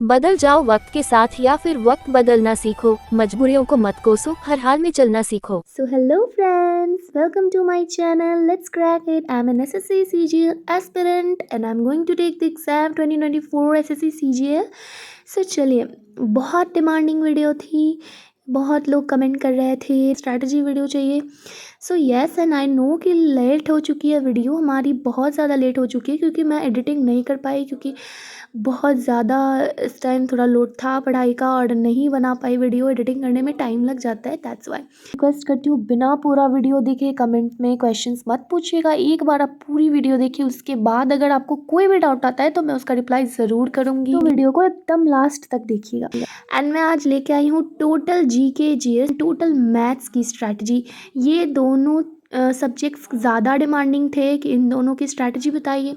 बदल जाओ वक्त के साथ या फिर वक्त बदलना सीखो, मजबूरियों को मत कोसो, हर हाल में चलना सीखो। So hello friends, welcome to my channel. Let's crack it. I'm an SSC CGL aspirant and I'm going to take the exam 2024 SSC CGL. So चलिए, बहुत डिमांडिंग वीडियो थी, बहुत लोग कमेंट कर रहे थे स्ट्रैटेजी वीडियो चाहिए। So yes and I know कि लेट हो चुकी है वीडियो हमारी, बहुत ज़्यादा लेट हो चुकी है क्योंकि मैं एडिटिंग नहीं कर पाई, क्योंकि बहुत ज़्यादा इस टाइम थोड़ा लोड था पढ़ाई का और नहीं बना पाई वीडियो। एडिटिंग करने में टाइम लग जाता है, दैट्स वाई। रिक्वेस्ट करती हूँ बिना पूरा वीडियो देखे कमेंट में क्वेश्चंस मत पूछिएगा, एक बार आप पूरी वीडियो देखिए, उसके बाद अगर आपको कोई भी डाउट आता है तो मैं उसका रिप्लाई ज़रूर करूँगी। तो वीडियो को एकदम लास्ट तक देखिएगा। एंड मैं आज लेके आई हूँ total GK GS total maths की स्ट्रैटेजी। ये दोनों सब्जेक्ट्स ज़्यादा डिमांडिंग थे कि इन दोनों की स्ट्रैटेजी बताइए।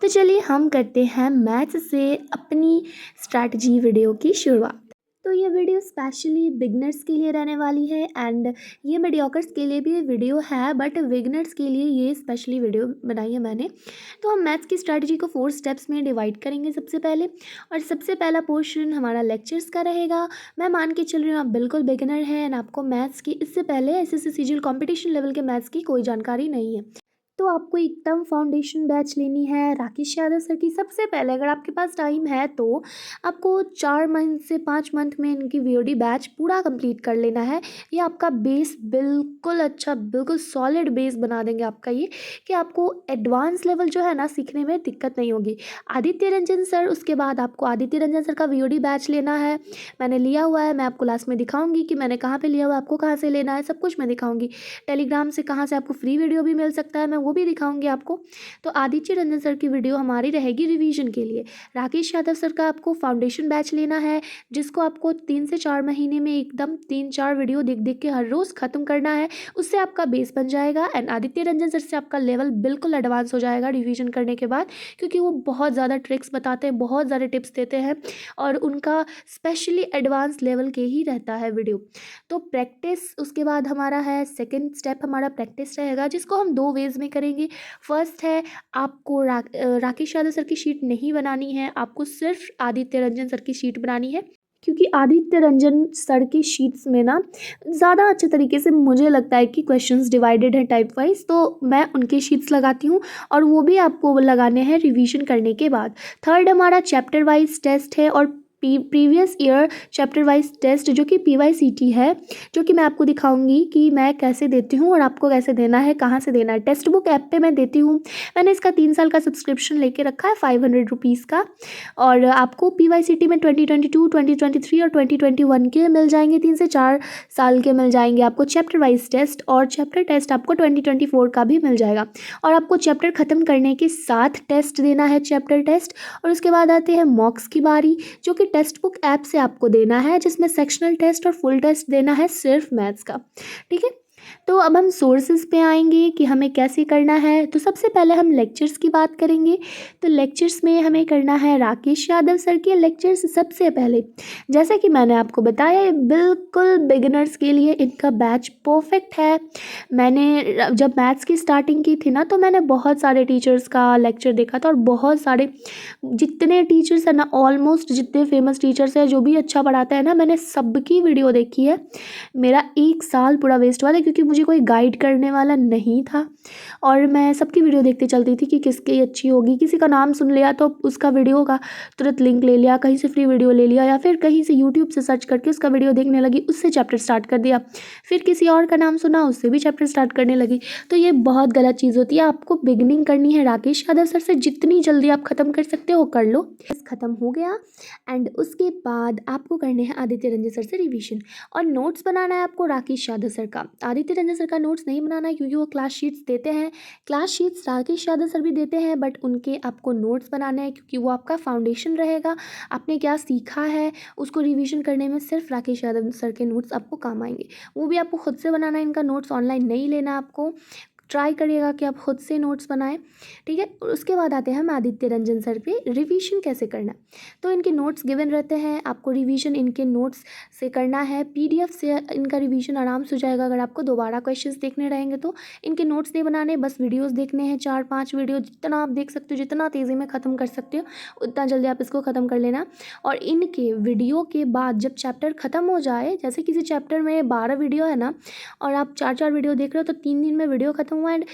तो चलिए हम करते हैं मैथ्स से अपनी स्ट्रैटेजी वीडियो की शुरुआत। तो ये वीडियो स्पेशली बिगनर्स के लिए रहने वाली है एंड ये मीडियोकर्स के लिए भी वीडियो है, बट बिगनर्स के लिए ये स्पेशली वीडियो बनाई है मैंने। तो हम मैथ्स की स्ट्रैटेजी को 4 स्टेप्स में डिवाइड करेंगे सबसे पहले, और सबसे पहला पोर्शन हमारा लेक्चर्स का रहेगा। मैं मान के चल रही हूँ आप बिल्कुल बिगनर हैं एंड आपको मैथ्स की इससे पहले एसएससी सीजीएल कॉम्पिटिशन लेवल के मैथ्स की कोई जानकारी नहीं है, तो आपको एकदम फाउंडेशन बैच लेनी है राकेश यादव सर की। सबसे पहले अगर आपके पास टाइम है तो आपको 4 मंथ से 5 मंथ में इनकी वीओडी बैच पूरा कंप्लीट कर लेना है। ये आपका बेस बिल्कुल अच्छा, बिल्कुल सॉलिड बेस बना देंगे आपका ये, कि आपको एडवांस लेवल जो है ना सीखने में दिक्कत नहीं होगी। आदित्य रंजन सर, उसके बाद आपको आदित्य रंजन सर का वीओडी बैच लेना है। मैंने लिया हुआ है, मैं आपको लास्ट में दिखाऊंगी कि मैंने कहाँ पे लिया हुआ है, आपको कहाँ से लेना है, सब कुछ मैं दिखाऊंगी। टेलीग्राम से कहाँ से आपको फ्री वीडियो भी मिल सकता है, मैं वो भी दिखाऊंगी आपको। तो आदित्य रंजन सर की वीडियो हमारी रहेगी रिवीजन के लिए। राकेश यादव सर का आपको फाउंडेशन बैच लेना है, जिसको आपको 3 से 4 महीने में एकदम 3-4 वीडियो देख देख के हर रोज़ ख़त्म करना है। उससे आपका बेस बन जाएगा एंड आदित्य रंजन सर से आपका लेवल बिल्कुल एडवांस हो जाएगा रिवीजन करने के बाद, क्योंकि वो बहुत ज़्यादा ट्रिक्स बताते हैं, बहुत ज़्यादा टिप्स देते हैं और उनका स्पेशली एडवांस लेवल के ही रहता है वीडियो। तो प्रैक्टिस उसके बाद हमारा है, सेकंड स्टेप हमारा प्रैक्टिस रहेगा, जिसको हम 2 वेज़ में करेंगे। फर्स्ट है, आपको राकेश यादव सर की शीट नहीं बनानी है, आपको सिर्फ आदित्य रंजन सर की शीट बनानी है, क्योंकि आदित्य रंजन सर की शीट्स में ना ज़्यादा अच्छे तरीके से मुझे लगता है कि क्वेश्चंस डिवाइडेड हैं टाइप वाइज, तो मैं उनके शीट्स लगाती हूँ और वो भी आपको लगाने हैं रिवीजन करने के बाद। थर्ड हमारा चैप्टर वाइज टेस्ट है और previous year chapter wise test जो कि PYCT है, जो कि मैं आपको दिखाऊंगी कि मैं कैसे देती हूँ और आपको कैसे देना है, कहाँ से देना है। टेक्स्ट बुक ऐप पे मैं देती हूँ, मैंने इसका 3 साल का सब्सक्रिप्शन लेके रखा है 500 रुपीज़ का, और आपको PYCT में 2022, 2023 और 2021 के मिल जाएंगे, 3 से 4 साल के मिल जाएंगे आपको चैप्टर वाइज टेस्ट, और चैप्टर टेस्ट आपको 2024 का भी मिल जाएगा। और आपको चैप्टर ख़त्म करने के साथ टेस्ट देना है, चैप्टर टेस्ट। और उसके बाद आते हैं मॉक्स की बारी, जो कि टेक्स्ट बुक ऐप से आपको देना है, जिसमें सेक्शनल टेस्ट और फुल टेस्ट देना है सिर्फ मैथ्स का, ठीक है। तो अब हम सोर्सेज पे आएंगे कि हमें कैसे करना है। तो सबसे पहले हम लेक्चर्स की बात करेंगे। तो लेक्चर्स में हमें करना है राकेश यादव सर के लेक्चर्स सबसे पहले। जैसे कि मैंने आपको बताया, ये बिल्कुल बिगिनर्स के लिए इनका बैच परफेक्ट है। मैंने जब मैथ्स की स्टार्टिंग की थी ना, तो मैंने बहुत सारे टीचर्स का लेक्चर देखा था और बहुत सारे जितने टीचर्स हैं ना, ऑलमोस्ट जितने फेमस टीचर्स हैं जो भी अच्छा पढ़ाते हैं ना, मैंने सबकी वीडियो देखी है। मेरा 1 साल पूरा वेस्ट हुआ था क्योंकि मुझे कोई गाइड करने वाला नहीं था और मैं सबकी वीडियो देखते चलती थी कि किसकी अच्छी होगी। किसी का नाम सुन लिया तो उसका वीडियो का तुरंत लिंक ले लिया, कहीं से फ्री वीडियो ले लिया, या फिर कहीं से यूट्यूब से सर्च करके उसका वीडियो देखने लगी, उससे चैप्टर स्टार्ट कर दिया। फिर किसी और का नाम सुना, उससे भी चैप्टर स्टार्ट करने लगी। तो ये बहुत गलत चीज़ होती है। आपको बिगनिंग करनी है राकेश यादव सर से, जितनी जल्दी आप ख़त्म कर सकते हो कर लो। बस ख़त्म हो गया एंड उसके बाद आपको करने हैं आदित्य रंजन सर से रिवीजन, और नोट्स बनाना है आपको राकेश यादव सर का। आदित्य रंजन सर का नोट्स नहीं बनाना है क्योंकि वो क्लास शीट्स देते हैं, class sheets Rakesh Yadav sir भी देते हैं, बट उनके आपको नोट्स बनाने हैं क्योंकि वो आपका फाउंडेशन रहेगा। आपने क्या सीखा है उसको रिवीजन करने में सिर्फ राकेश यादव सर के नोट्स आपको काम आएंगे। वो भी आपको खुद से बनाना है, इनका नोट्स ऑनलाइन नहीं लेना आपको। ट्राई करिएगा कि आप खुद से नोट्स बनाएं, ठीक है। और उसके बाद आते हैं हम आदित्य रंजन सर पे, रिवीजन कैसे करना है। तो इनके नोट्स गिवन रहते हैं, आपको रिवीजन इनके नोट्स से करना है। पीडीएफ से इनका रिवीजन आराम से हो जाएगा। अगर आपको दोबारा क्वेश्चंस देखने रहेंगे तो इनके नोट्स नहीं बनाने, बस वीडियोस देखने हैं, 4-5 वीडियो जितना आप देख सकते हो, जितना तेज़ी में ख़त्म कर सकते हो उतना जल्दी आप इसको ख़त्म कर लेना। और इनके वीडियो के बाद जब चैप्टर ख़त्म हो जाए, जैसे किसी चैप्टर में 12 वीडियो है ना और आप 4-4 वीडियो देख रहे हो, तो 3 दिन में वीडियो ख़त्म हुआ। एंड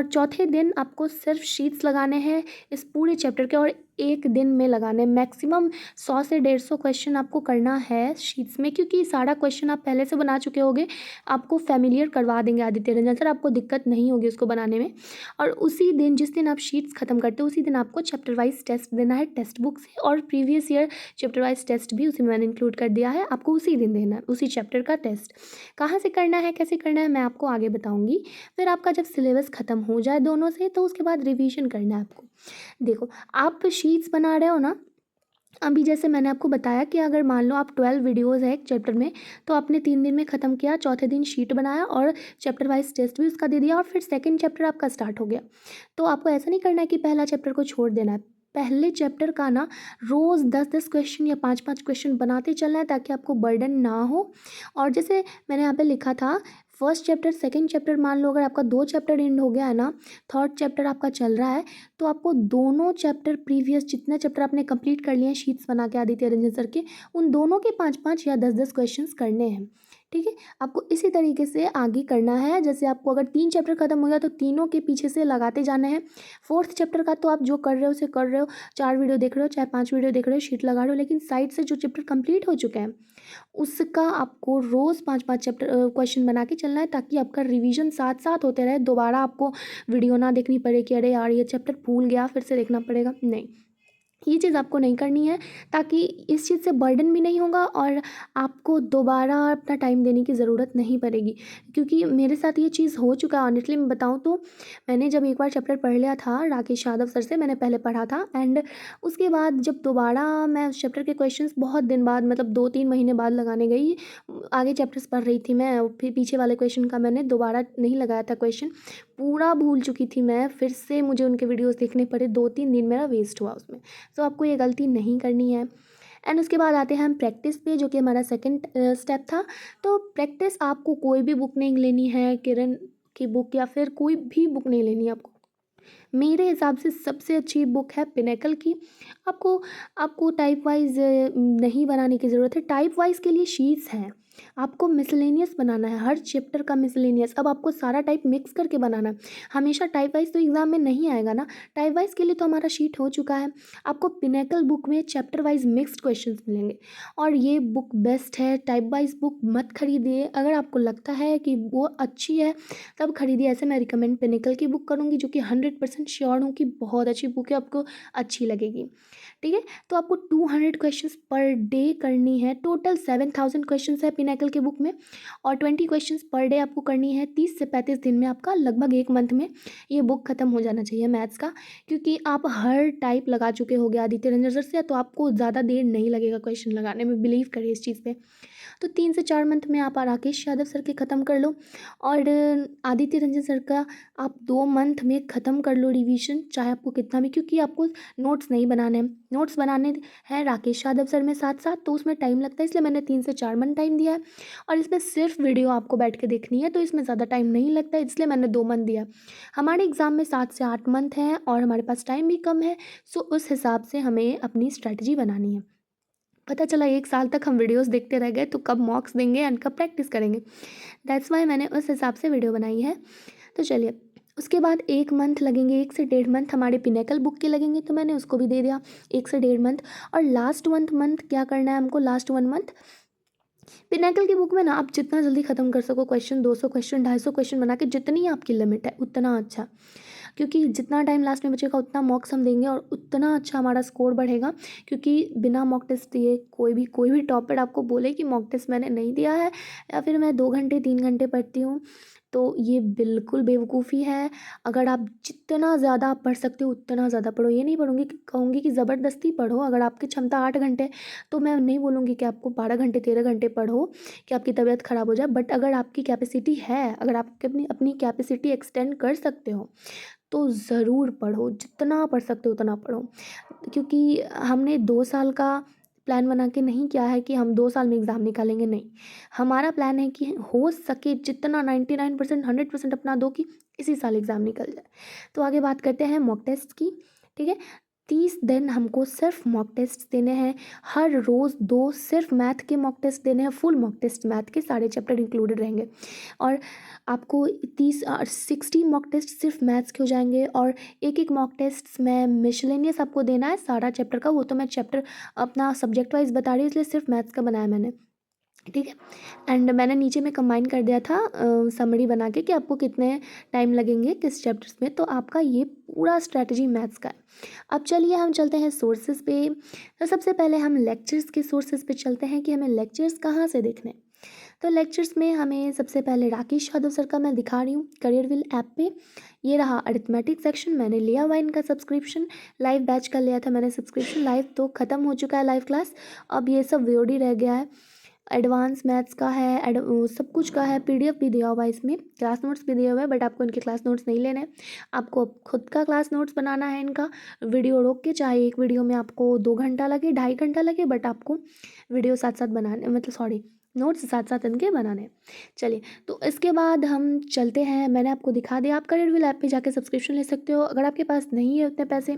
चौथे दिन आपको सिर्फ शीट्स लगाने हैं इस पूरे चैप्टर के, और एक दिन में लगाने मैक्सिमम 100 से 150 क्वेश्चन आपको करना है शीट्स में, क्योंकि सारा क्वेश्चन आप पहले से बना चुके होगे। आपको फैमिलियर करवा देंगे आदित्य रंजन सर, आपको दिक्कत नहीं होगी उसको बनाने में। और उसी दिन जिस दिन आप शीट्स ख़त्म करते हो उसी दिन आपको चैप्टर वाइज टेस्ट देना है टेक्स्ट बुक से, और previous year chapter wise test भी उसी में मैंने इंक्लूड कर दिया है। आपको उसी दिन देना है उसी चैप्टर का टेस्ट। कहाँ से करना है, कैसे करना है, मैं आपको आगे बताऊँगी। फिर आपका जब सिलेबस ख़त्म हो जाए दोनों से, तो उसके बाद रिवीजन करना है आपको। देखो, आप शीट्स बना रहे हो ना, अभी जैसे मैंने आपको बताया कि अगर मान लो आप 12 वीडियोज़ है एक चैप्टर में, तो आपने 3 दिन में ख़त्म किया, चौथे दिन शीट बनाया और चैप्टर वाइज टेस्ट भी उसका दे दिया, और फिर सेकंड चैप्टर आपका स्टार्ट हो गया। तो आपको ऐसा नहीं करना है कि पहला चैप्टर को छोड़ देना है। पहले चैप्टर का ना रोज़ 10-10 क्वेश्चन या 5-5 क्वेश्चन बनाते चलना है, ताकि आपको बर्डन ना हो। और जैसे मैंने यहाँ पे लिखा था, फर्स्ट चैप्टर सेकंड चैप्टर, मान लो अगर आपका 2 चैप्टर एंड हो गया है ना, थर्ड चैप्टर आपका चल रहा है, तो आपको दोनों चैप्टर प्रीवियस जितने चैप्टर आपने कंप्लीट कर लिए हैं शीट्स बना के आदित्य रंजन सर के, उन दोनों के 5-5 या 10-10 क्वेश्चंस करने हैं, ठीक है। आपको इसी तरीके से आगे करना है। जैसे आपको अगर 3 चैप्टर खत्म हो गया तो तीनों के पीछे से लगाते जाना है। फोर्थ चैप्टर का तो आप जो कर रहे हो उसे कर रहे हो, 4 वीडियो देख रहे हो चाहे 5 वीडियो देख रहे हो, शीट लगा रहे हो, लेकिन साइड से जो चैप्टर कंप्लीट हो चुके हैं उसका आपको रोज़ 5-5 चैप्टर क्वेश्चन बना के चलना है, ताकि आपका रिवीजन साथ साथ होते रहे। दोबारा आपको वीडियो ना देखनी पड़े कि अरे यार ये चैप्टर भूल गया फिर से देखना पड़ेगा, नहीं, ये चीज़ आपको नहीं करनी है, ताकि इस चीज़ से बर्डन भी नहीं होगा और आपको दोबारा अपना टाइम देने की ज़रूरत नहीं पड़ेगी। क्योंकि मेरे साथ ये चीज़ हो चुका है, ऑनेस्टली मैं बताऊँ तो मैंने जब एक बार चैप्टर पढ़ लिया था राकेश यादव सर से, मैंने पहले पढ़ा था, एंड उसके बाद जब दोबारा मैं उस चैप्टर के क्वेश्चंस बहुत दिन बाद, मतलब 2-3 महीने बाद लगाने गई, आगे चैप्टर्स पढ़ रही थी मैं, फिर पीछे वाले क्वेश्चन का मैंने दोबारा नहीं लगाया था क्वेश्चन, पूरा भूल चुकी थी मैं, फिर से मुझे उनके वीडियोज़ देखने पड़े, 2-3 दिन मेरा वेस्ट हुआ उसमें। तो आपको ये गलती नहीं करनी है। एंड उसके बाद आते हैं हम प्रैक्टिस पे, जो कि हमारा सेकंड स्टेप था। तो प्रैक्टिस आपको कोई भी बुक नहीं लेनी है, किरण की बुक या फिर कोई भी बुक नहीं लेनी है आपको। मेरे हिसाब से सबसे अच्छी बुक है पिनेकल की। आपको आपको टाइप वाइज नहीं बनाने की ज़रूरत है, टाइप वाइज के लिए शीट्स हैं, आपको मिसलेनियस बनाना है, हर चैप्टर का मिसलेनियस। अब आपको सारा टाइप मिक्स करके बनाना है, हमेशा टाइप वाइज तो एग्ज़ाम में नहीं आएगा ना, टाइप वाइज के लिए तो हमारा शीट हो चुका है। आपको पिनेकल बुक में चैप्टर वाइज मिक्स्ड क्वेश्चंस मिलेंगे, और ये बुक बेस्ट है। टाइप वाइज बुक मत खरीदिए, अगर आपको लगता है कि वो अच्छी है तब खरीदिए, ऐसे मैं रिकमेंड पिनेकल की बुक करूँगी, जो कि 100% श्योर हूँ कि बहुत अच्छी बुक है, आपको अच्छी लगेगी, ठीक है। तो आपको 200 क्वेश्चंस पर डे करनी है, टोटल 7000 क्वेश्चंस है पिनेकल के बुक में, और 20 क्वेश्चंस पर डे आपको करनी है। 30 से 35 दिन में आपका लगभग 1 मंथ में ये बुक खत्म हो जाना चाहिए मैथ्स का, क्योंकि आप हर टाइप लगा चुके होगे आदित्य रंजन सर से, तो आपको ज़्यादा देर नहीं लगेगा क्वेश्चन लगाने में, बिलीव करिए इस चीज़ पे। तो 3 से 4 मंथ में आप राकेश यादव सर के ख़त्म कर लो, और आदित्य रंजन सर का आप 2 मंथ में ख़त्म कर लो रिवीजन, चाहे आपको कितना भी, क्योंकि आपको नोट्स नहीं बनाने हैं, नोट्स बनाने हैं राकेश यादव सर में साथ साथ, तो उसमें टाइम लगता है, इसलिए मैंने 3 से 4 मंथ टाइम दिया है। और इसमें सिर्फ वीडियो आपको बैठ के देखनी है, तो इसमें ज़्यादा टाइम नहीं लगता है, इसलिए मैंने 2 मंथ दिया। हमारे एग्ज़ाम में 7 से 8 मंथ हैं और हमारे पास टाइम भी कम है, सो उस हिसाब से हमें अपनी स्ट्रैटेजी बनानी है। पता चला 1 साल तक हम वीडियोस देखते रह गए, तो कब मॉक्स देंगे एंड कब प्रैक्टिस करेंगे, दैट्स वाई मैंने उस हिसाब से वीडियो बनाई है। तो चलिए, उसके बाद 1 मंथ लगेंगे, 1 से 1.5 मंथ हमारे पिनेकल बुक के लगेंगे, तो मैंने उसको भी दे दिया 1 से 1.5 मंथ। और लास्ट 1 मंथ क्या करना है हमको, लास्ट 1 मंथ पिनेकल की बुक में ना आप जितना जल्दी ख़त्म कर सको क्वेश्चन, 200 क्वेश्चन 250 क्वेश्चन बना के, जितनी आपकी लिमिट है उतना अच्छा, क्योंकि जितना टाइम लास्ट में बचेगा उतना मॉक्स हम देंगे और उतना अच्छा हमारा स्कोर बढ़ेगा। क्योंकि बिना मॉक टेस्ट दिए कोई भी टॉपर आपको बोले कि मॉक टेस्ट मैंने नहीं दिया है या फिर मैं 2 घंटे 3 घंटे पढ़ती हूँ, तो ये बिल्कुल बेवकूफ़ी है। अगर आप जितना ज़्यादा आप पढ़ सकते हो उतना ज़्यादा पढ़ो। ये नहीं पढ़ूँगी कि कहूँगी कि ज़बरदस्ती पढ़ो। अगर आपकी क्षमता 8 घंटे है, तो मैं नहीं बोलूँगी कि आपको 12 घंटे 13 घंटे पढ़ो कि आपकी तबीयत ख़राब हो जाए। बट अगर आपकी कैपेसिटी है, अगर आप अपनी अपनी कैपेसिटी एक्सटेंड कर सकते हो तो ज़रूर पढ़ो, जितना पढ़ सकते हो उतना पढ़ो। क्योंकि हमने 2 साल का प्लान बना के नहीं किया है कि हम 2 साल में एग्ज़ाम निकालेंगे, नहीं। हमारा प्लान है कि हो सके जितना 99% 100% अपना दो कि इसी साल एग्ज़ाम निकल जाए। तो आगे बात करते हैं मॉक टेस्ट की, ठीक है। 30 दिन हमको सिर्फ मॉक टेस्ट देने हैं। हर रोज़ 2 सिर्फ मैथ के मॉक टेस्ट देने हैं, फुल मॉक टेस्ट मैथ के सारे चैप्टर इंक्लूडेड रहेंगे। और आपको 60 मॉक टेस्ट सिर्फ मैथ्स के हो जाएंगे। और एक मॉक टेस्ट में मिसलेनियस आपको देना है सारा चैप्टर का। वो तो मैं चैप्टर अपना सब्जेक्ट वाइज बता रही हूँ, इसलिए सिर्फ मैथ्स का बनाया मैंने, ठीक है। एंड मैंने नीचे में कंबाइन कर दिया था समरी बना के कि आपको कितने टाइम लगेंगे किस चैप्टर्स में। तो आपका ये पूरा स्ट्रैटेजी मैथ्स का है। अब चलिए हम चलते हैं सोर्सेज पे। तो सबसे पहले हम लेक्चर्स के सोर्सेज पे चलते हैं कि हमें लेक्चर्स कहाँ से देखने हैं। तो लेक्चर्स में हमें सबसे पहले राकेश यादव सर का मैं दिखा रही हूँ करियरविल ऐप पे। ये रहा अरिथमेटिक सेक्शन, मैंने लिया हुआ इनका सब्सक्रिप्शन, लाइव बैच का लिया था मैंने सब्सक्रिप्शन। लाइव तो ख़त्म हो चुका है लाइव क्लास, अब ये सब वीओडी रह गया है। एडवांस मैथ्स का है, सब कुछ का है। पीडीएफ भी दिया हुआ है, इसमें क्लास नोट्स भी दिए हुए हैं, बट आपको इनके क्लास नोट्स नहीं लेने हैं। आपको खुद का क्लास नोट्स बनाना है इनका, वीडियो रोक के। चाहे एक वीडियो में आपको 2 घंटा लगे 2.5 घंटा लगे, बट आपको वीडियो साथ साथ बनाने, मतलब सॉरी, नोट्स साथ साथ इनके बनाने हैं। चलिए, तो इसके बाद हम चलते हैं। मैंने आपको दिखा दिया, आप करियरविल ऐप पे जाके सब्सक्रिप्शन ले सकते हो। अगर आपके पास नहीं है उतने पैसे,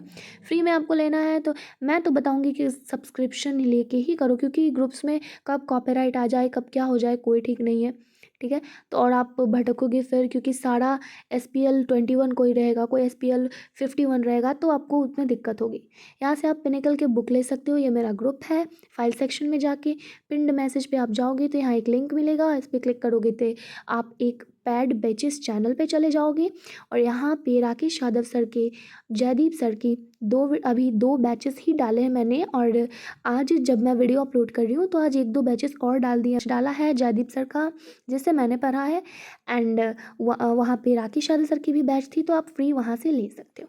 फ्री में आपको लेना है, तो मैं तो बताऊंगी कि सब्सक्रिप्शन लेके ही करो, क्योंकि ग्रुप्स में कब कॉपीराइट आ जाए, कब क्या हो जाए, कोई ठीक नहीं है, ठीक है। तो और आप भटकोगे फिर, क्योंकि सारा SPL 21 कोई रहेगा, कोई SPL 51 रहेगा, तो आपको उसमें दिक्कत होगी। यहाँ से आप पिनेकल के बुक ले सकते हो। ये मेरा ग्रुप है, फाइल सेक्शन में जाके पिंड मैसेज पे आप जाओगे तो यहाँ एक लिंक मिलेगा, इस पर क्लिक करोगे तो आप एक पैड बैचेस चैनल पे चले जाओगे। और यहाँ पे राकेश यादव सर के, जयदीप सर की अभी 2 बैचेस ही डाले हैं मैंने। और आज जब मैं वीडियो अपलोड कर रही हूँ तो आज 1-2 बैचेस और डाला है जयदीप सर का, जिससे मैंने पढ़ा है। एंड वहाँ पे राकेश यादव सर की भी बैच थी, तो आप फ्री वहाँ से ले सकते हो।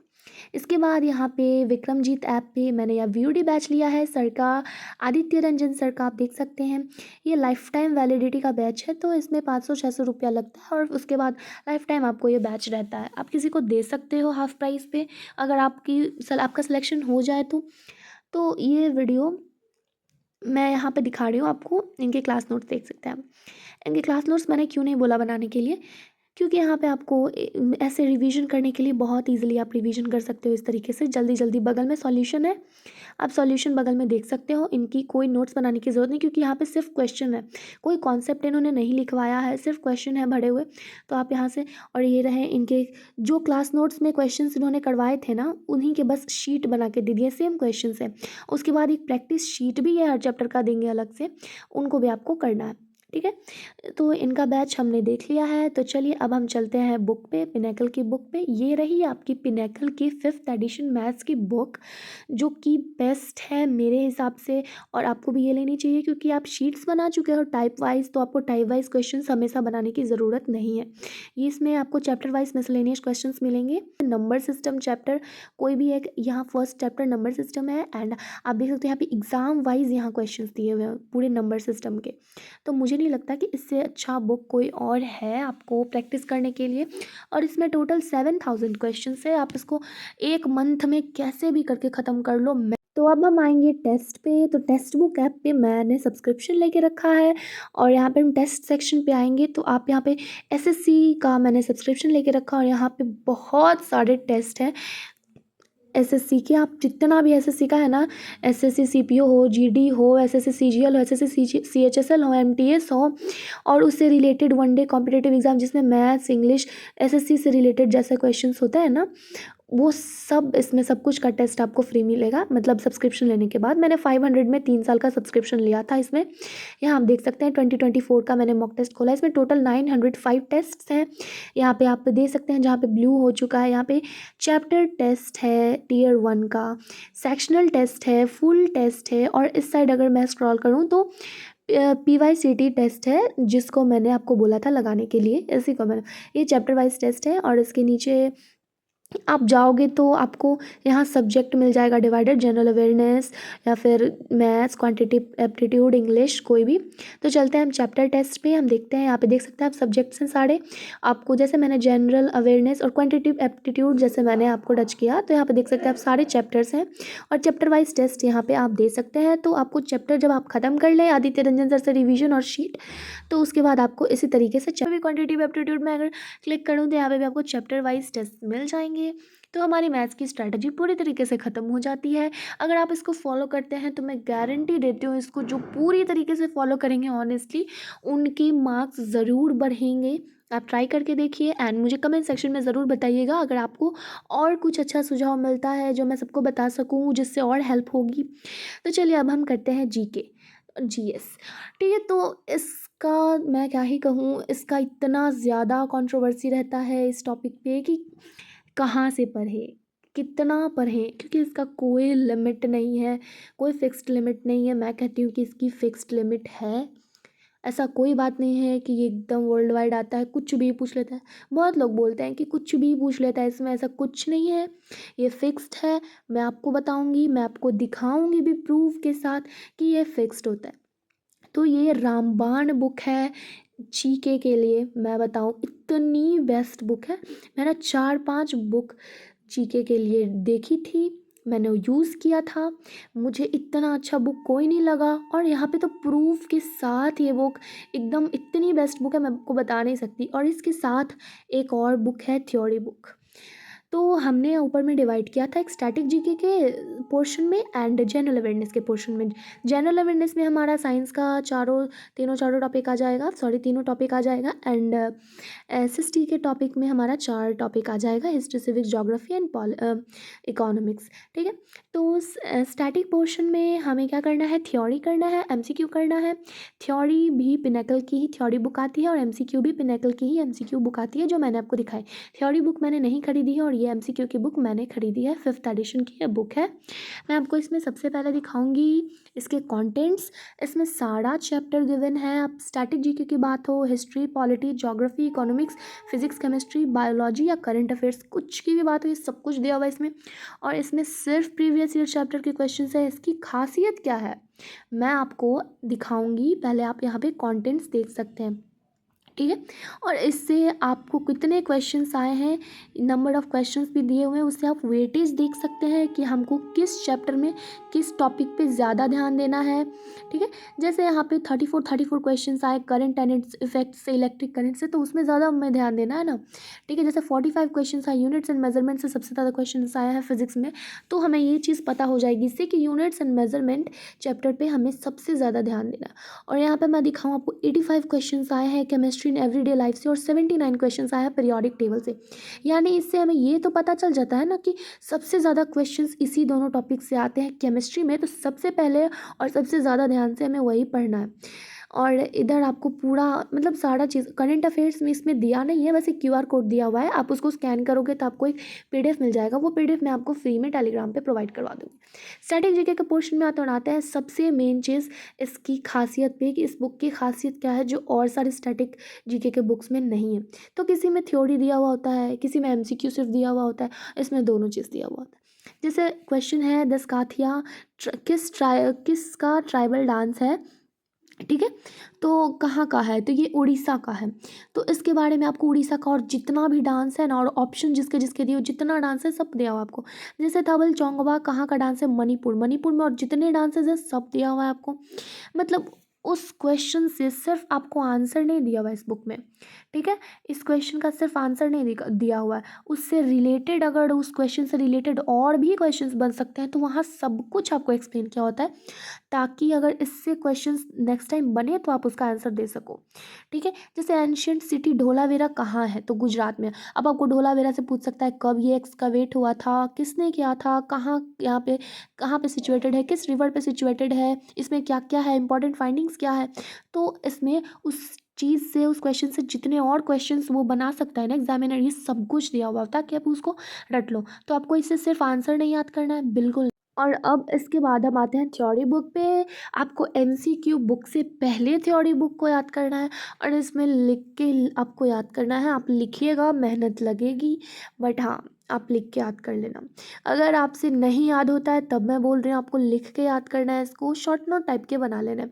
इसके बाद यहाँ पे विक्रमजीत ऐप पे मैंने यह VOD बैच लिया है सर का, आदित्य रंजन सर का, आप देख सकते हैं। ये लाइफ टाइम वैलिडिटी का बैच है, तो इसमें 500-600 रुपया लगता है, और उसके बाद लाइफ टाइम आपको ये बैच रहता है। आप किसी को दे सकते हो हाफ प्राइस पे, अगर आपका सिलेक्शन हो जाए तो ये वीडियो मैं यहाँ पे दिखा रही हूँ आपको, इनके क्लास नोट्स देख सकते हैं आप। इनके क्लास नोट्स मैंने क्यों नहीं बोला बनाने के लिए, क्योंकि यहाँ पे आपको ऐसे रिवीजन करने के लिए बहुत इजीली आप रिवीजन कर सकते हो इस तरीके से, जल्दी जल्दी। बगल में सॉल्यूशन है, आप सॉल्यूशन बगल में देख सकते हो। इनकी कोई नोट्स बनाने की ज़रूरत नहीं, क्योंकि यहाँ पे सिर्फ क्वेश्चन है, कोई कॉन्सेप्ट इन्होंने नहीं लिखवाया है, सिर्फ क्वेश्चन है भरे हुए। तो आप यहाँ से, और ये रहे इनके जो क्लास नोट्स में क्वेश्चन इन्होंने करवाए थे ना, उन्हीं के बस शीट बना के दे दिए, सेम क्वेश्चन है। उसके बाद एक प्रैक्टिस शीट भी है, हर चैप्टर का देंगे अलग से, उनको भी आपको करना है, ठीक है। तो इनका बैच हमने देख लिया है। तो चलिए अब हम चलते हैं बुक पे, पिनेकल की बुक पे। ये रही आपकी पिनेकल की 5th एडिशन मैथ्स की बुक, जो कि बेस्ट है मेरे हिसाब से। और आपको भी ये लेनी चाहिए, क्योंकि आप शीट्स बना चुके हो टाइप वाइज, तो आपको टाइप वाइज क्वेश्चन हमेशा बनाने की ज़रूरत नहीं है। ये इसमें आपको चैप्टर वाइज मिसलेनियस क्वेश्चन मिलेंगे। नंबर सिस्टम चैप्टर कोई भी एक, यहाँ फर्स्ट चैप्टर नंबर सिस्टम है। एंड आप देख सकते हो यहाँ पे एग्जाम वाइज यहाँ क्वेश्चन दिए हुए हैं पूरे नंबर सिस्टम के। तो मुझे नहीं लगता कि इससे अच्छा बुक कोई और है आपको प्रैक्टिस करने के लिए। और इसमें टोटल 7000 क्वेश्चन है, आप इसको 1 मंथ में कैसे भी करके ख़त्म कर लो। तो अब हम आएंगे टेस्ट पे। तो टेक्स्ट बुक ऐप पे मैंने सब्सक्रिप्शन लेके रखा है, और यहाँ पे हम टेस्ट सेक्शन पे आएंगे तो आप यहाँ पे SSC का मैंने सब्सक्रिप्शन लेके रखा, और यहाँ पे बहुत सारे टेस्ट हैं SSC के। आप जितना भी SSC का है ना, SSC CPO हो, GD हो, SSC CGL हो, SSC CHSL हो, MTS हो, और उससे रिलेटेड वनडे कॉम्पिटिटिव एग्जाम जिसमें मैथ्स इंग्लिश SSC से रिलेटेड जैसे क्वेश्चंस होता है ना, वो सब, इसमें सब कुछ का टेस्ट आपको फ्री मिलेगा, मतलब सब्सक्रिप्शन लेने के बाद। मैंने 500 में 3 साल का सब्सक्रिप्शन लिया था इसमें। यहाँ आप देख सकते हैं 2024 का मैंने मॉक टेस्ट खोला, इसमें टोटल 905 टेस्ट हैं। यहाँ पे आप दे सकते हैं, जहाँ पे ब्लू हो चुका है, यहाँ पे चैप्टर टेस्ट है Tier 1 का, सेक्शनल टेस्ट है, फुल टेस्ट है। और इस साइड अगर मैं स्क्रॉल करूँ तो PYCT टेस्ट है जिसको मैंने आपको बोला था लगाने के लिए, इसी को मैंने, ये चैप्टर वाइज टेस्ट है। और इसके नीचे आप जाओगे तो आपको यहाँ सब्जेक्ट मिल जाएगा डिवाइडेड, जनरल अवेयरनेस या फिर मैथ्स, क्वांटिटेटिव एप्टीट्यूड, इंग्लिश, कोई भी। तो चलते हैं हम चैप्टर टेस्ट पे, हम देखते हैं। यहाँ पे देख सकते हैं आप सब्जेक्ट्स हैं सारे आपको, जैसे मैंने जनरल अवेयरनेस और क्वांटिटेटिव एप्टीट्यूड जैसे मैंने आपको टच किया, तो यहाँ पे देख सकते हैं आप सारे चैप्टर्स हैं और चैप्टर वाइज टेस्ट यहाँ पे आप दे सकते हैं। तो आपको चैप्टर जब आप खत्म कर लें आदित्य रंजन सर से रिविजन और शीट, तो उसके बाद आपको इसी तरीके से क्वांटिटेटिव एप्टीट्यूड में अगर क्लिक करूँ तो यहाँ पे भी आपको चैप्टर वाइज टेस्ट मिल जाएंगे। तो हमारी मैथ्स की स्ट्रैटेजी पूरी तरीके से ख़त्म हो जाती है। अगर आप इसको फॉलो करते हैं तो मैं गारंटी देती हूँ, इसको जो पूरी तरीके से फॉलो करेंगे ऑनेस्टली उनके मार्क्स ज़रूर बढ़ेंगे। आप ट्राई करके देखिए एंड मुझे कमेंट सेक्शन में ज़रूर बताइएगा अगर आपको और कुछ अच्छा सुझाव मिलता है जो मैं सबको बता सकूँ जिससे और हेल्प होगी। तो चलिए अब हम करते हैं GK GS। ठीक है, तो इसका मैं क्या ही कहूँ, इसका इतना ज़्यादा कंट्रोवर्सी रहता है इस टॉपिक पे कि कहाँ से पढ़े, कितना पढ़ें, क्योंकि इसका कोई लिमिट नहीं है, कोई फिक्स्ड लिमिट नहीं है। मैं कहती हूँ कि इसकी फिक्स्ड लिमिट है। ऐसा कोई बात नहीं है कि ये एकदम वर्ल्ड वाइड आता है, कुछ भी पूछ लेता है। बहुत लोग बोलते हैं कि कुछ भी पूछ लेता है, इसमें ऐसा कुछ नहीं है, ये फिक्स्ड है। मैं आपको बताऊँगी, मैं आपको दिखाऊँगी भी प्रूफ के साथ कि ये फिक्स्ड होता है। तो ये रामबाण बुक है GK के लिए, मैं बताऊँ इतनी बेस्ट बुक है। मैंने 4-5 बुक GK के लिए देखी थी, मैंने यूज़ किया था, मुझे इतना अच्छा बुक कोई नहीं लगा। और यहाँ पे तो प्रूफ के साथ ये बुक एकदम इतनी बेस्ट बुक है, मैं आपको बता नहीं सकती। और इसके साथ एक और बुक है थ्योरी बुक। तो हमने ऊपर में डिवाइड किया था एक स्टैटिक GK के पोर्शन में एंड जनरल अवेयरनेस के पोर्शन में। जनरल अवेयरनेस में हमारा साइंस का तीनों चारों टॉपिक आ जाएगा, तीनों टॉपिक आ जाएगा। एंड SST के टॉपिक में हमारा 4 टॉपिक आ जाएगा, history, civics, geography and economics. ठीक है, तो स्टैटिक पोर्शन में हमें क्या करना है, थ्योरी करना है, MCQ करना है। थ्योरी भी पिनेकल की ही थ्योरी बुक आती है और MCQ भी पिनेकल की ही MCQ बुक आती है जो मैंने आपको दिखाई। थ्योरी बुक मैंने नहीं खरीदी है और ये MCQ की बुक मैंने खरीदी है, 5th एडिशन की ये बुक है। मैं आपको इसमें सबसे पहले दिखाऊंगी इसके कंटेंट्स। इसमें सारा चैप्टर गिवन है, आप स्टैटिक GK की बात हो, history, polity, geography, economics, physics, chemistry, biology या करंट अफेयर्स, कुछ की भी बात हो, ये सब कुछ दिया हुआ है इसमें। और इसमें सिर्फ प्रीवियस ईयर चैप्टर के क्वेश्चन है। इसकी खासियत क्या है मैं आपको दिखाऊंगी, पहले आप यहाँ पे कंटेंट्स देख सकते हैं। ठीक है, और इससे आपको कितने क्वेश्चंस आए हैं, नंबर ऑफ़ क्वेश्चंस भी दिए हुए हैं, उससे आप वेटेज देख सकते हैं कि हमको किस चैप्टर में किस टॉपिक पे ज़्यादा ध्यान देना है। ठीक है, जैसे यहाँ पे 34 क्वेश्चंस आए करंट एंड इट्स इफेक्ट से, इलेक्ट्रिक करंट से, तो उसमें ज़्यादा हमें ध्यान देना है ना। ठीक है, जैसे 45 क्वेश्चन आए यूनिट्स एंड मेजरमेंट से, सबसे ज़्यादा क्वेश्चन आए हैं फिजिक्स में, तो हमें ये चीज़ पता हो जाएगी इससे कि यूनिट्स एंड मेजरमेंट चैप्टर पर हमें सबसे ज़्यादा ध्यान देना। और यहाँ पर मैं दिखाऊँ आपको 85 क्वेश्चन आए हैं केमिस्ट्री इन एवरीडे लाइफ से और 79 क्वेश्चंस आया पीरियोडिक टेबल से। यानी इससे हमें ये तो पता चल जाता है ना कि सबसे ज़्यादा क्वेश्चंस इसी दोनों टॉपिक से आते हैं केमिस्ट्री में, तो सबसे पहले और सबसे ज़्यादा ध्यान से हमें वही पढ़ना है। और इधर आपको पूरा मतलब सारा चीज़ करंट अफेयर्स में इसमें दिया नहीं है, वैसे QR कोड दिया हुआ है, आप उसको स्कैन करोगे तो आपको एक PDF मिल जाएगा, वो PDF मैं आपको फ्री में टेलीग्राम पे प्रोवाइड करवा दूँगी। स्टैटिक GK के पोर्शन में आता है सबसे मेन चीज़ इसकी खासियत पे कि इस बुक की खासियत क्या है जो और सारे स्टैटिक GK के बुक्स में नहीं है। तो किसी में थ्योरी दिया हुआ होता है, किसी में MCQ सिर्फ दिया हुआ होता है, इसमें दोनों चीज़ दिया हुआ होता है। जैसे क्वेश्चन है दसकाथिया किसका ट्राइबल डांस है। ठीक है, तो कहाँ का है, तो ये उड़ीसा का है। तो इसके बारे में आपको उड़ीसा का और जितना भी डांस है ना, और ऑप्शन जिसके जिसके दिए हो, जितना डांस है सब दिया हुआ आपको। जैसे थबल चौंगवा कहाँ का डांस है, मणिपुर में, और जितने डांसेज है सब दिया हुआ है आपको। मतलब उस क्वेश्चन से सिर्फ आपको आंसर नहीं दिया हुआ है इस बुक में। ठीक है, इस क्वेश्चन का सिर्फ आंसर नहीं दिया हुआ है, उससे रिलेटेड अगर उस क्वेश्चन से रिलेटेड और भी क्वेश्चंस बन सकते हैं तो वहाँ सब कुछ आपको एक्सप्लेन किया होता है, ताकि अगर इससे क्वेश्चंस नेक्स्ट टाइम बने तो आप उसका आंसर दे सको। ठीक है, जैसे एंशियंट सिटी ढोलावीरा कहाँ है, तो गुजरात में। अब आपको ढोलावीरा से पूछ सकता है कब ये एक्सकवेट हुआ था, किसने किया था, कहाँ पे सिचुएटेड है, किस रिवर पे सिचुएटेड है, इसमें क्या क्या है, इंपॉर्टेंट फाइंडिंग्स क्या है। तो इसमें उस चीज़ से, उस क्वेश्चन से जितने और क्वेश्चंस वो बना सकता है ना एग्जामिनर, ये सब कुछ दिया हुआ होता है कि आप उसको रट लो। तो आपको इससे सिर्फ आंसर नहीं याद करना है, बिल्कुल। और अब इसके बाद हम आते हैं थ्योरी बुक पे। आपको एमसीक्यू बुक से पहले थ्योरी बुक को याद करना है और इसमें लिख के आपको याद करना है। आप लिखिएगा, मेहनत लगेगी, बट हाँ, आप लिख के याद कर लेना। अगर आपसे नहीं याद होता है तब मैं बोल रही हूँ आपको लिख के याद करना है, इसको शॉर्ट नोट टाइप के बना लेना है।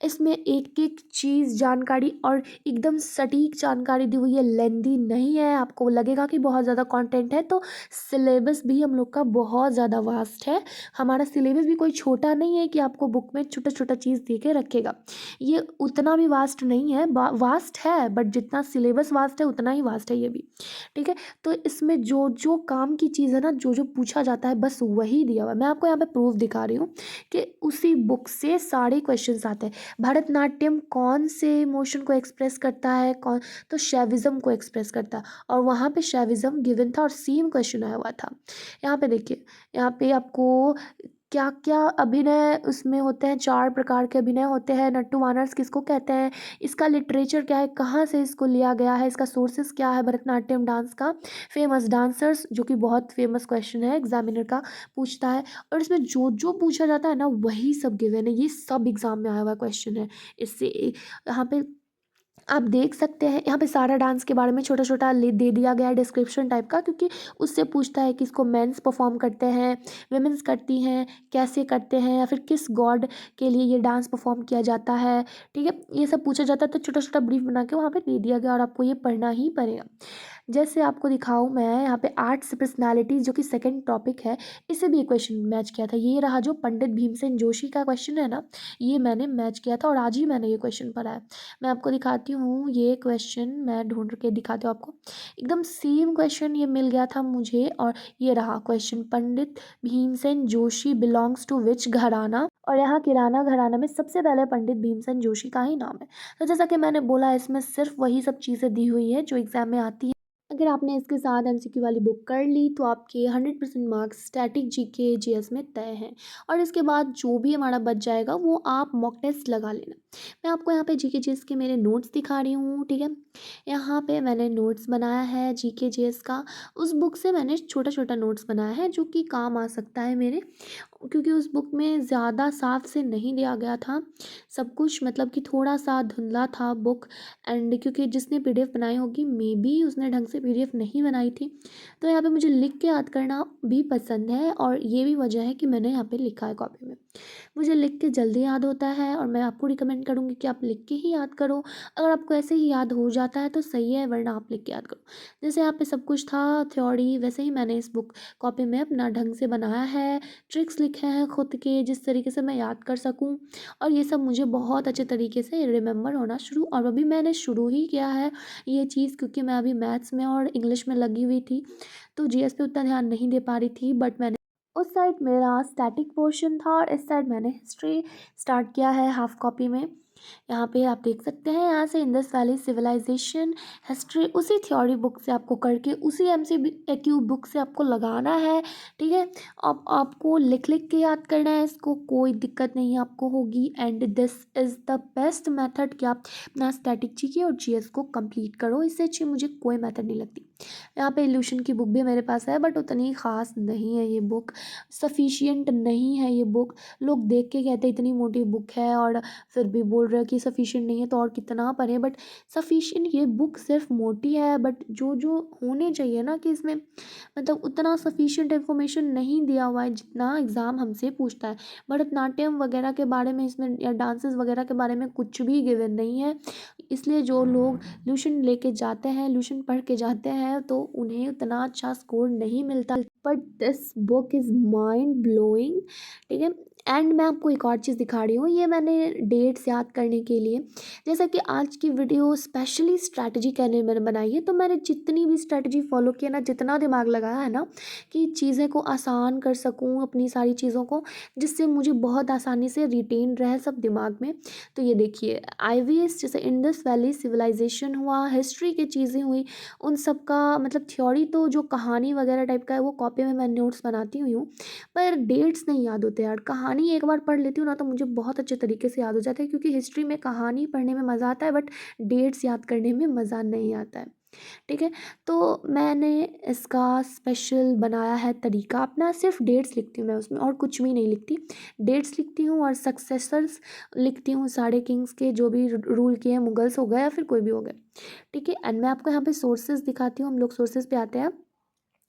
इसमें एक एक चीज़ जानकारी और एकदम सटीक जानकारी दी हुई है, लेंदी नहीं है। आपको लगेगा कि बहुत ज़्यादा कंटेंट है, तो सिलेबस भी हम लोग का बहुत ज़्यादा वास्ट है। हमारा सिलेबस भी कोई छोटा नहीं है कि आपको बुक में छोटा छोटा चीज़ दे के रखेगा। ये उतना भी वास्ट नहीं है, वास्ट है, बट जितना सिलेबस वास्ट है उतना ही वास्ट है ये भी। ठीक है, तो इसमें जो जो काम की चीज़ है ना, जो जो पूछा जाता है बस वही दिया हुआ है। मैं आपको यहाँ पे प्रूफ दिखा रही हूँ कि उसी बुक से सारे क्वेश्चंस आते हैं। भरतनाट्यम कौन से इमोशन को एक्सप्रेस करता है, कौन, तो शैविज्म को एक्सप्रेस करता है, और वहाँ पे शैविज्म गिवन था और सेम क्वेश्चन आया हुआ था। यहाँ पे देखिए, यहाँ पे आपको क्या क्या अभिनय उसमें होते हैं, 4 प्रकार के अभिनय होते हैं। नट्टू वानर्स किसको कहते हैं, इसका लिटरेचर क्या है, कहाँ से इसको लिया गया है, इसका सोर्सेस क्या है, भरतनाट्यम डांस का, फेमस डांसर्स, जो कि बहुत फेमस क्वेश्चन है, एग्जामिनर का पूछता है। और इसमें जो जो पूछा जाता है ना वही सब गिवन है, ये सब एग्जाम में आया हुआ क्वेश्चन है। इससे यहाँ पे आप देख सकते हैं, यहाँ पे सारा डांस के बारे में छोटा छोटा दे दिया गया है डिस्क्रिप्शन टाइप का, क्योंकि उससे पूछता है कि इसको मेंस परफॉर्म करते हैं, वेमेंस करती हैं, कैसे करते हैं, या फिर किस गॉड के लिए ये डांस परफॉर्म किया जाता है। ठीक है, ये सब पूछा जाता है, तो छोटा छोटा ब्रीफ बना के वहाँ पे दे दिया गया और आपको ये पढ़ना ही पड़ेगा। जैसे आपको दिखाऊं मैं यहाँ पे आर्ट्स पर्सनालिटीज, जो कि सेकंड टॉपिक है, इससे भी एक क्वेश्चन मैच किया था। ये रहा जो पंडित भीमसेन जोशी का क्वेश्चन है ना, ये मैंने मैच किया था और आज ही मैंने ये क्वेश्चन पढ़ा है। मैं आपको दिखाती हूँ ये क्वेश्चन, मैं ढूंढ के दिखाती हूँ आपको। एकदम सेम क्वेश्चन ये मिल गया था मुझे, और ये रहा question, Pandit Bhimsen Joshi belongs to which gharana, और यहाँ किराना घराना में सबसे पहले पंडित भीमसेन जोशी का ही नाम है। तो जैसा कि मैंने बोला, इसमें सिर्फ वही सब चीज़ें दी हुई है जो एग्जाम में आती है। अगर आपने इसके साथ एमसीक्यू वाली बुक कर ली तो आपके 100% मार्क्स स्टैटिक जीके जीएस में तय हैं। और इसके बाद जो भी हमारा बच जाएगा वो आप मॉक टेस्ट लगा लेना। मैं आपको यहाँ पे जीके जीएस के मेरे नोट्स दिखा रही हूँ। ठीक है, यहाँ पे मैंने नोट्स बनाया है जीके जीएस का। उस बुक से मैंने छोटा छोटा नोट्स बनाया है जो कि काम आ सकता है मेरे, क्योंकि उस बुक में ज़्यादा साफ से नहीं दिया गया था सब कुछ, मतलब कि थोड़ा सा धुंधला था बुक। एंड क्योंकि जिसने पीडीएफ बनाई होगी मे बी उसने ढंग से पीडीएफ नहीं बनाई थी, तो यहाँ पे मुझे लिख के याद करना भी पसंद है, और ये भी वजह है कि मैंने यहाँ पे लिखा है कॉपी में। मुझे लिख के जल्दी याद होता है, और मैं आपको रिकमेंड करूँगी कि आप लिख के ही याद करो। अगर आपको ऐसे ही याद हो जाता है तो सही है, वरना आप लिख के याद करो। जैसे यहाँ पे सब कुछ था थ्योरी, वैसे ही मैंने इस बुक कॉपी में अपना ढंग से बनाया है, ट्रिक्स लिखे हैं खुद के, जिस तरीके से मैं याद कर सकूँ। और ये सब मुझे बहुत अच्छे तरीके से रिमेंबर होना शुरू, और अभी मैंने शुरू ही किया है ये चीज़, क्योंकि मैं अभी मैथ्स में और इंग्लिश में लगी हुई थी, तो जीएस पे उतना ध्यान नहीं दे पा रही थी। बट मैंने उस साइड मेरा स्टैटिक पोर्शन था और इस साइड मैंने हिस्ट्री स्टार्ट किया है हाफ कॉपी में। यहाँ पे आप देख सकते हैं, यहाँ से इंडस वैली सिविलाइजेशन हिस्ट्री उसी थ्योरी बुक से आपको करके उसी एमसीक्यू बुक से आपको लगाना है। ठीक है, अब आपको लिख लिख के याद करना है इसको, कोई दिक्कत नहीं आपको होगी। And this is the best method कि आप अपना स्टैटिक जीके और जीएस को कंप्लीट करो। इससे अच्छी मुझे कोई मेथड नहीं लगती। यहाँ पे इल्यूशन की बुक भी मेरे पास है, बट उतनी ख़ास नहीं है ये बुक, सफिशियंट नहीं है ये बुक। लोग देख के कहते हैं इतनी मोटी बुक है, और फिर भी बोल रहे हो कि सफिशिएंट नहीं है, तो और कितना पढ़े। बट सफिशिएंट ये बुक सिर्फ मोटी है, बट जो जो होने चाहिए ना कि इसमें, मतलब उतना सफिशिएंट इन्फॉर्मेशन नहीं दिया हुआ है जितना एग्ज़ाम हमसे पूछता है। भरतनाट्यम वगैरह के बारे में इसमें, या डांसेस वगैरह के बारे में कुछ भी गिवन नहीं है। इसलिए जो लोग ल्यूशन लेके जाते हैं, ल्यूशन पढ़ के जाते हैं, तो उन्हें उतना अच्छा स्कोर नहीं मिलता। But this book is mind blowing. ठीक है, एंड मैं आपको एक और चीज़ दिखा रही हूँ, ये मैंने डेट्स याद करने के लिए, जैसा कि आज की वीडियो स्पेशली स्ट्रैटेजी करने मैंने बनाई है, तो मैंने जितनी भी स्ट्रैटेजी फॉलो किया ना, जितना दिमाग लगाया है ना कि चीज़ें को आसान कर सकूँ, अपनी सारी चीज़ों को, जिससे मुझे बहुत आसानी से रिटेन रहे सब दिमाग में। तो ये देखिए, आईवीएस जैसे इंडस वैली सिविलाइजेशन हुआ, हिस्ट्री की चीज़ें हुई, उन सब का मतलब थ्योरी तो जो कहानी वगैरह टाइप का है वो कॉपी में मैं नोट्स बनाती हुई हूँ, पर डेट्स नहीं याद होते यार। कहानी एक बार पढ़ लेती हूँ ना तो मुझे बहुत अच्छे तरीके से याद हो जाता है, क्योंकि हिस्ट्री में कहानी पढ़ने में मज़ा आता है, बट डेट्स याद करने में मज़ा नहीं आता है। ठीक है। तो मैंने इसका स्पेशल बनाया है तरीका अपना, सिर्फ डेट्स लिखती हूँ मैं उसमें, और कुछ भी नहीं लिखती। डेट्स लिखती हूँ और सक्सेसर्स लिखती हूँ सारे किंग्स के, जो भी रूल किए हैं, मुगल्स हो गए या फिर कोई भी हो गए। ठीक है। एंड मैं आपको यहाँ पे सोर्सेज दिखाती हूँ, हम लोग सोर्सेज पे आते हैं।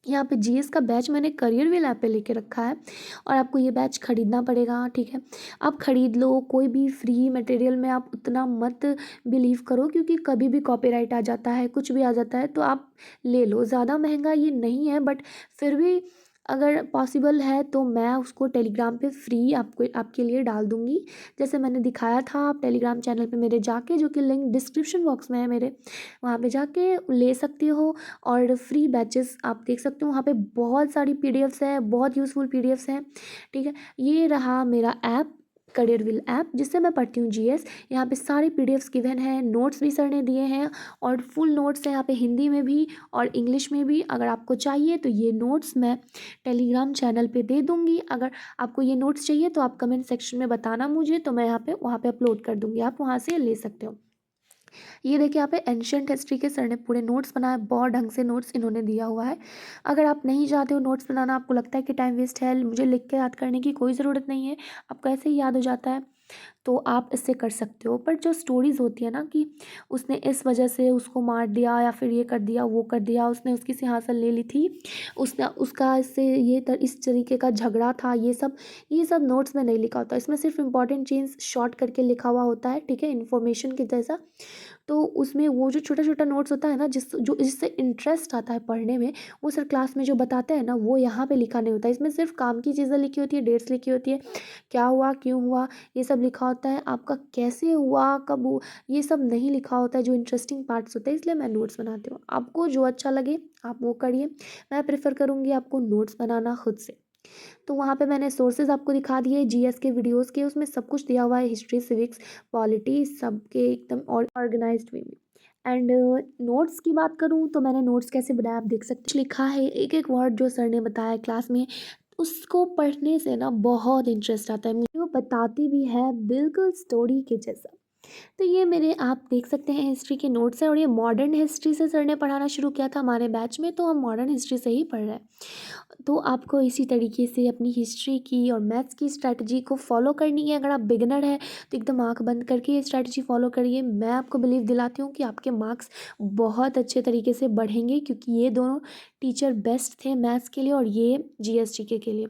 यहाँ पे जीएस का बैच मैंने करियर व्हील ऐप पे लेके रखा है, और आपको ये बैच खरीदना पड़ेगा। ठीक है। आप खरीद लो, कोई भी फ्री मटेरियल में आप उतना मत बिलीव करो, क्योंकि कभी भी कॉपीराइट आ जाता है, कुछ भी आ जाता है, तो आप ले लो। ज़्यादा महंगा ये नहीं है, बट फिर भी अगर पॉसिबल है तो मैं उसको टेलीग्राम पे फ्री आपको आपके लिए डाल दूँगी। जैसे मैंने दिखाया था, आप टेलीग्राम चैनल पे मेरे जाके, जो कि लिंक डिस्क्रिप्शन बॉक्स में है मेरे, वहाँ पे जाके ले सकते हो। और फ्री बैचेस आप देख सकते हो, वहाँ पे बहुत सारी पीडीएफ्स हैं, बहुत यूज़फुल पीडीएफ्स हैं। ठीक है। ये रहा मेरा ऐप, करियर व्हील ऐप, जिससे मैं पढ़ती हूँ जीएस। यहाँ पे सारे पीडीएफ्स गिवन हैं, नोट्स भी सर ने दिए हैं, और फुल नोट्स हैं यहाँ पे, हिंदी में भी और इंग्लिश में भी। अगर आपको चाहिए तो ये नोट्स मैं टेलीग्राम चैनल पे दे दूँगी। अगर आपको ये नोट्स चाहिए तो आप कमेंट सेक्शन में बताना मुझे, तो मैं यहाँ पे वहाँ पे अपलोड कर दूँगी, आप वहाँ से ले सकते हो। ये देखिए, यहाँ पे एंशियंट हिस्ट्री के सर ने पूरे नोट्स बनाए, बहुत ढंग से नोट्स इन्होंने दिया हुआ है। अगर आप नहीं चाहते हो नोट्स बनाना, आपको लगता है कि टाइम वेस्ट है, मुझे लिख के याद करने की कोई ज़रूरत नहीं है, आपको ऐसे ही याद हो जाता है, तो आप इससे कर सकते हो। पर जो स्टोरीज़ होती है ना, कि उसने इस वजह से उसको मार दिया, या फिर ये कर दिया, वो कर दिया, उसने उसकी सिंहासन ले ली थी, उसने उसका इससे इस तरीके का झगड़ा था, ये सब नोट्स में नहीं लिखा होता। इसमें सिर्फ इंपॉर्टेंट चीज़ शॉर्ट करके लिखा हुआ होता है। ठीक है, इन्फॉर्मेशन की जैसा। तो उसमें वो जो छोटा छोटा नोट्स होता है ना, जिससे इंटरेस्ट आता है पढ़ने में, वो सर क्लास में जो बताते हैं ना, वो यहाँ पे लिखा नहीं होता। इसमें सिर्फ काम की चीज़ें लिखी होती है, डेट्स लिखी होती है, क्या हुआ, क्यों हुआ, ये सब लिखा होता है। आपका कैसे हुआ, कब हुआ, ये सब नहीं लिखा होता है, जो इंटरेस्टिंग पार्ट्स होते हैं। इसलिए मैं नोट्स बनाती हूँ, आपको जो अच्छा लगे आप वो करिए। मैं प्रेफर करूँगी आपको नोट्स बनाना खुद से। तो वहाँ पे मैंने सोर्सेज आपको दिखा दिए जीएस के वीडियोस के, उसमें सब कुछ दिया हुआ है, हिस्ट्री, सिविक्स, पॉलिटी, सबके एकदम ऑर्गेनाइज्ड वे में। एंड नोट्स की बात करूँ तो मैंने नोट्स कैसे बनाया आप देख सकते हैं। लिखा है एक एक वर्ड जो सर ने बताया क्लास में, उसको पढ़ने से ना बहुत इंटरेस्ट आता है मुझे, वो बताती भी है बिल्कुल स्टोरी के जैसा। तो ये मेरे आप देख सकते हैं हिस्ट्री के नोट्स हैं, और ये मॉडर्न हिस्ट्री से सर ने पढ़ाना शुरू किया था हमारे बैच में, तो हम मॉडर्न हिस्ट्री से ही पढ़ रहे हैं। तो आपको इसी तरीके से अपनी हिस्ट्री की और मैथ्स की स्ट्रैटेजी को फॉलो करनी है। अगर आप बिगिनर हैं तो एकदम आंख बंद करके ये स्ट्रैटेजी फॉलो करिए। मैं आपको बिलीव दिलाती हूँ कि आपके मार्क्स बहुत अच्छे तरीके से बढ़ेंगे, क्योंकि ये दोनों टीचर बेस्ट थे मैथ्स के लिए और ये जीएसटी के लिए।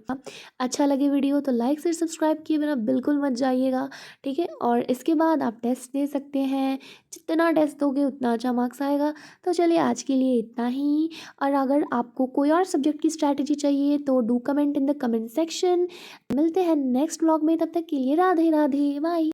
अच्छा लगे वीडियो तो लाइक से सब्सक्राइब किए बिना बिल्कुल मत जाइएगा। ठीक है। और इसके बाद आप टेस्ट दे सकते हैं, जितना टेस्ट दोगे उतना अच्छा मार्क्स आएगा। तो चलिए आज के लिए इतना ही। और अगर आपको कोई और सब्जेक्ट की स्ट्रैटेजी चाहिए तो do comment in the comment section. मिलते हैं नेक्स्ट व्लॉग में, तब तक के लिए राधे राधे, बाय।